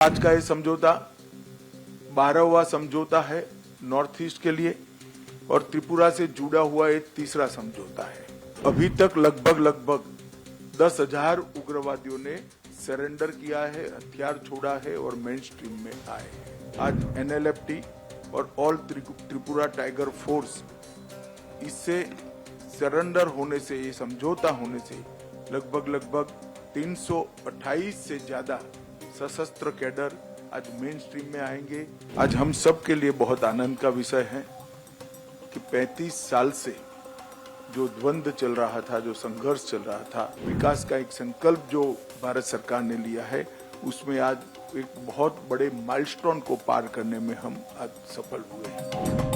आज का ये समझौता 12वां समझौता है नॉर्थ ईस्ट के लिए और त्रिपुरा से जुड़ा हुआ एक तीसरा समझौता है। अभी तक लगभग 10,000 उग्रवादियों ने सरेंडर किया है, हथियार छोड़ा है और मेन स्ट्रीम में आए हैं। आज एनएलएफटी और ऑल त्रिपुरा टाइगर फोर्स इससे सरेंडर होने से, ये समझौता होने से लगभग 328 से ज्यादा सशस्त्र कैडर आज मेन स्ट्रीम में आएंगे। आज हम सब के लिए बहुत आनंद का विषय है कि 35 साल से जो द्वंद्व चल रहा था, जो संघर्ष चल रहा था, विकास का एक संकल्प जो भारत सरकार ने लिया है, उसमें आज एक बहुत बड़े माइलस्टोन को पार करने में हम आज सफल हुए हैं।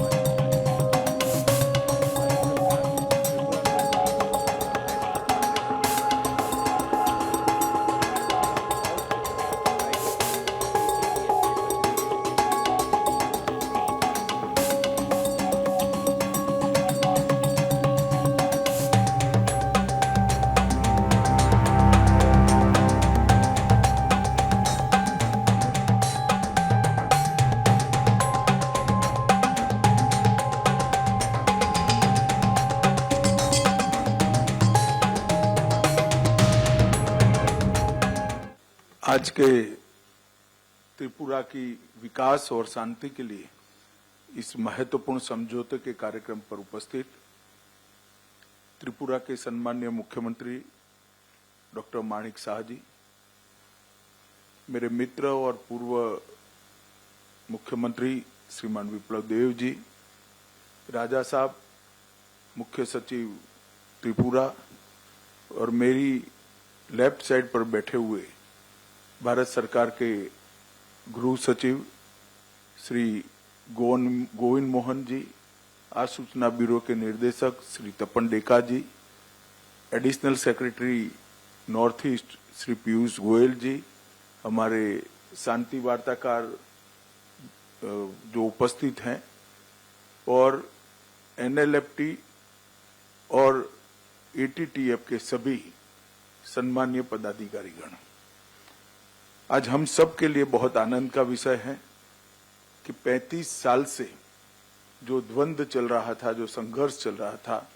आज के त्रिपुरा की विकास और शांति के लिए इस महत्वपूर्ण समझौते के कार्यक्रम पर उपस्थित त्रिपुरा के सम्माननीय मुख्यमंत्री डॉक्टर माणिक साह जी, मेरे मित्र और पूर्व मुख्यमंत्री श्रीमान विप्लव देव जी, राजा साहब, मुख्य सचिव त्रिपुरा और मेरी लेफ्ट साइड पर बैठे हुए भारत सरकार के गृह सचिव श्री गोविंद मोहन जी, आसूचना ब्यूरो के निर्देशक Shri Tapan Deka ji, additional secretary North East Shri Piyush Goyal ji, हमारे शांति वार्ताकार जो उपस्थित हैं, और एनएलएफटी और एटीटीएफ के सभी सम्मानीय पदाधिकारीगण। आज हम सब के लिए बहुत आनंद का विषय है कि 35 साल से जो द्वंद्व चल रहा था, जो संघर्ष चल रहा था,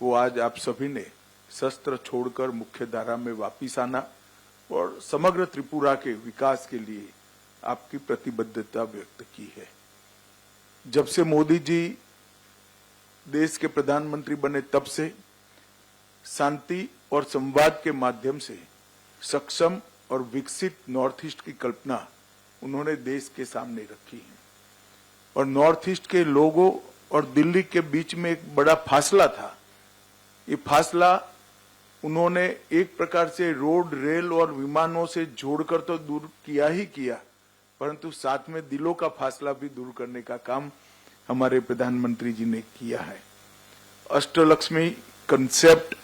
वो आज आप सभी ने शस्त्र छोड़कर मुख्य धारा में वापिस आना और समग्र त्रिपुरा के विकास के लिए आपकी प्रतिबद्धता व्यक्त की है। जब से मोदी जी देश के प्रधानमंत्री बने, तब से शांति और संवाद के माध्यम से सक्षम और विकसित नॉर्थ ईस्ट की कल्पना उन्होंने देश के सामने रखी है। और नॉर्थ ईस्ट के लोगों और दिल्ली के बीच में एक बड़ा फासला था। ये फासला उन्होंने एक प्रकार से रोड, रेल और विमानों से जोड़कर तो दूर किया ही किया, परंतु साथ में दिलों का फासला भी दूर करने का काम हमारे प्रधानमंत्री जी ने किया है। अष्टलक्ष्मी कंसेप्ट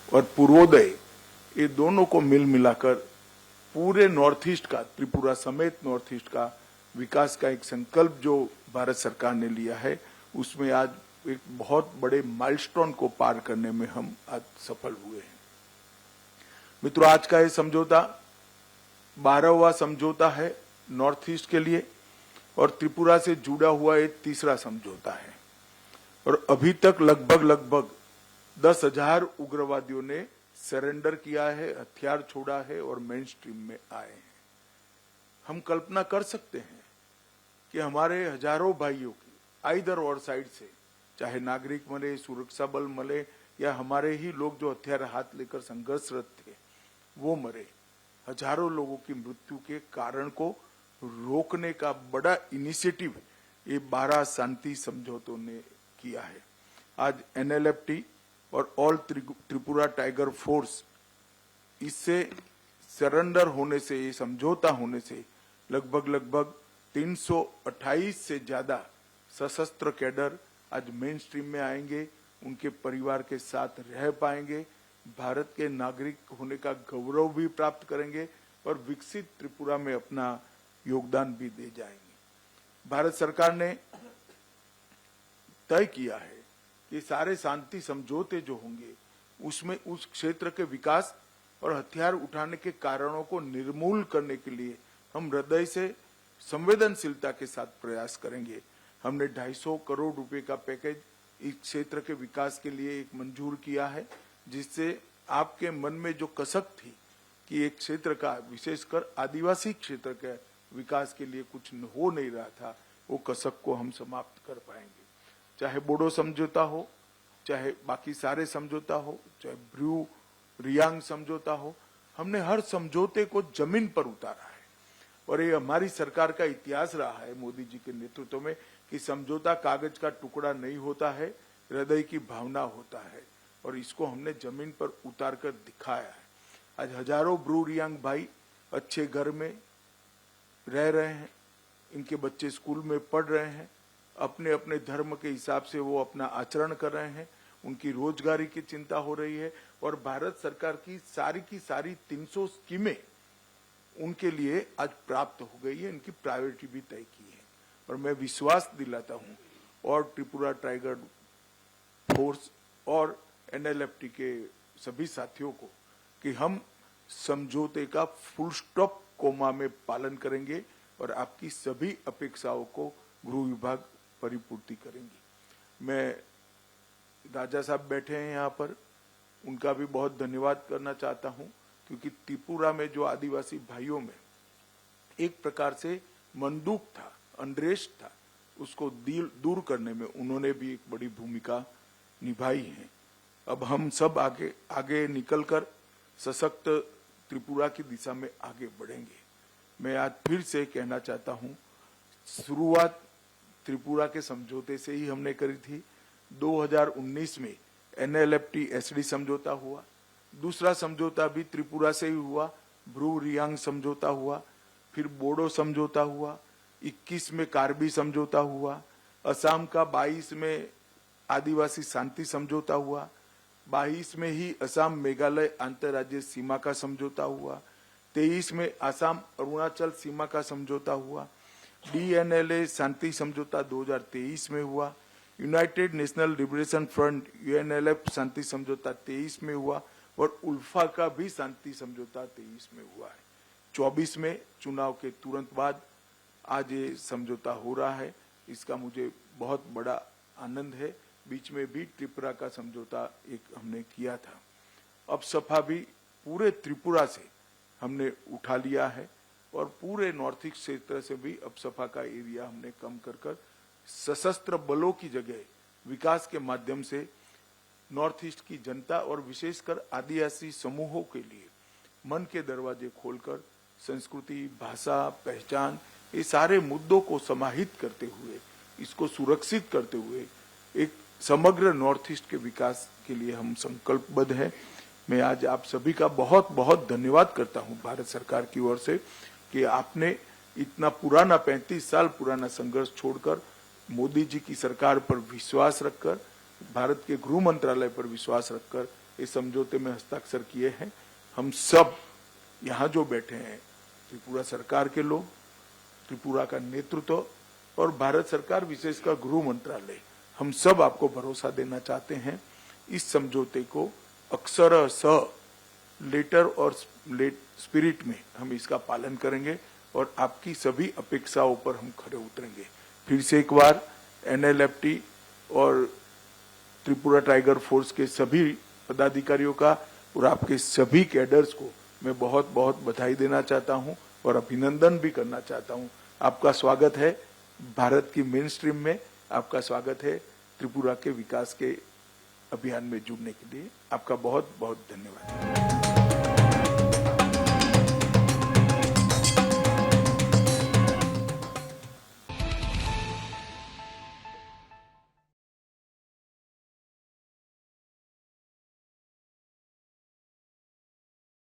और पूर्वोदय, ये दोनों को मिलाकर पूरे नॉर्थ ईस्ट का, त्रिपुरा समेत नॉर्थ ईस्ट का विकास का एक संकल्प जो भारत सरकार ने लिया है, उसमें आज एक बहुत बड़े माइलस्टोन को पार करने में हम आज सफल हुए हैं। मित्रों, आज का ये समझौता 12वां समझौता है नॉर्थ ईस्ट के लिए और त्रिपुरा से जुड़ा हुआ एक तीसरा समझौता है। और अभी तक लगभग 10,000 उग्रवादियों ने सरेंडर किया है, हथियार छोड़ा है और मेन स्ट्रीम में आए हैं। हम कल्पना कर सकते हैं कि हमारे हजारों भाइयों की आइदर और साइड से, चाहे नागरिक मरे, सुरक्षा बल मरे या हमारे ही लोग जो हथियार हाथ लेकर संघर्षरत थे वो मरे, हजारों लोगों की मृत्यु के कारण को रोकने का बड़ा इनिशिएटिव ये 12 शांति समझौतों ने किया है। आज एनएलएफटी और ऑल त्रिपुरा टाइगर फोर्स इससे सरेंडर होने से, ये समझौता होने से लगभग 328 से ज्यादा सशस्त्र कैडर आज मेन स्ट्रीम में आएंगे, उनके परिवार के साथ रह पाएंगे, भारत के नागरिक होने का गौरव भी प्राप्त करेंगे और विकसित त्रिपुरा में अपना योगदान भी दे जाएंगे। भारत सरकार ने तय किया है कि सारे शांति समझौते जो होंगे उसमें उस क्षेत्र के विकास और हथियार उठाने के कारणों को निर्मूल करने के लिए हम हृदय से संवेदनशीलता के साथ प्रयास करेंगे। हमने 250 करोड़ रुपए का पैकेज इस क्षेत्र के विकास के लिए एक मंजूर किया है, जिससे आपके मन में जो कसक थी कि एक क्षेत्र का, विशेषकर आदिवासी क्षेत्र के विकास के लिए कुछ हो नहीं रहा था, वो कसक को हम समाप्त कर पाएंगे। चाहे बोडो समझौता हो, चाहे बाकी सारे समझौता हो, चाहे ब्रू रियांग समझौता हो, हमने हर समझौते को जमीन पर उतारा है। और ये हमारी सरकार का इतिहास रहा है मोदी जी के नेतृत्व में कि समझौता कागज का टुकड़ा नहीं होता है, हृदय की भावना होता है, और इसको हमने जमीन पर उतार कर दिखाया है। आज हजारों ब्रू रियांग भाई अच्छे घर में रह रहे हैं, इनके बच्चे स्कूल में पढ़ रहे हैं, अपने अपने धर्म के हिसाब से वो अपना आचरण कर रहे हैं, उनकी रोजगारी की चिंता हो रही है, और भारत सरकार की सारी 300 स्कीमें उनके लिए आज प्राप्त हो गई है, इनकी प्रायोरिटी भी तय की है। और मैं विश्वास दिलाता हूं और त्रिपुरा टाइगर फोर्स और NLFT के सभी साथियों को कि हम समझौते का फुल स्टॉप कोमा में पालन करेंगे और आपकी सभी अपेक्षाओं को गृह विभाग परिपूर्ति करेंगी। मैं राजा साहब बैठे हैं यहाँ पर, उनका भी बहुत धन्यवाद करना चाहता हूँ, क्योंकि त्रिपुरा में जो आदिवासी भाइयों में एक प्रकार से मंदूक था, अनरेस्ट था, उसको दूर करने में उन्होंने भी एक बड़ी भूमिका निभाई है। अब हम सब आगे निकलकर सशक्त त्रिपुरा की दिशा में आगे बढ़ेंगे। मैं आज फिर से कहना चाहता हूँ, शुरुआत त्रिपुरा के समझौते से ही हमने करी थी। 2019 में NLFT SD समझौता हुआ, दूसरा समझौता भी त्रिपुरा से ही हुआ, ब्रू रियांग समझौता हुआ, फिर बोडो समझौता हुआ, 21 में कार्बी समझौता हुआ, असम का 22 में आदिवासी शांति समझौता हुआ, 22 में ही असम मेघालय अंतर्राज्यीय सीमा का समझौता हुआ, 23 में असम अरुणाचल सीमा का समझौता हुआ, DNLA शांति समझौता 2023 में हुआ, United national liberation front UNLF शांति समझौता 23 में हुआ, और उल्फा का भी शांति समझौता 23 में हुआ है। 24 में चुनाव के तुरंत बाद आज ये समझौता हो रहा है, इसका मुझे बहुत बड़ा आनंद है। बीच में भी त्रिपुरा का समझौता एक हमने किया था। अब सफा भी पूरे त्रिपुरा से हमने उठा लिया है, और पूरे नॉर्थ ईस्ट क्षेत्र से भी अब सफा का एरिया हमने कम कर सशस्त्र बलों की जगह विकास के माध्यम से नॉर्थ ईस्ट की जनता और विशेषकर आदिवासी समूहों के लिए मन के दरवाजे खोलकर संस्कृति, भाषा, पहचान, ये सारे मुद्दों को समाहित करते हुए, इसको सुरक्षित करते हुए एक समग्र नॉर्थ ईस्ट के विकास के लिए हम संकल्पबद्ध हैं। मैं आज आप सभी का बहुत बहुत धन्यवाद करता हूं भारत सरकार की ओर से कि आपने इतना पुराना 35 साल पुराना संघर्ष छोड़कर मोदी जी की सरकार पर विश्वास रखकर, भारत के गृह मंत्रालय पर विश्वास रखकर इस समझौते में हस्ताक्षर किए हैं। हम सब यहाँ जो बैठे हैं, त्रिपुरा सरकार के लोग, त्रिपुरा का नेतृत्व और भारत सरकार विशेषकर गृह मंत्रालय, हम सब आपको भरोसा देना चाहते हैं। इस समझौते को अक्षरशः लेटर और स्पिरिट में हम इसका पालन करेंगे और आपकी सभी अपेक्षाओं पर हम खरे उतरेंगे। फिर से एक बार NLFT और त्रिपुरा टाइगर फोर्स के सभी पदाधिकारियों का और आपके सभी कैडर्स को मैं बहुत बहुत बधाई देना चाहता हूं और अभिनंदन भी करना चाहता हूं। आपका स्वागत है भारत की मेन स्ट्रीम में, आपका स्वागत है त्रिपुरा के विकास के अभियान में जुड़ने के लिए। आपका बहुत बहुत धन्यवाद।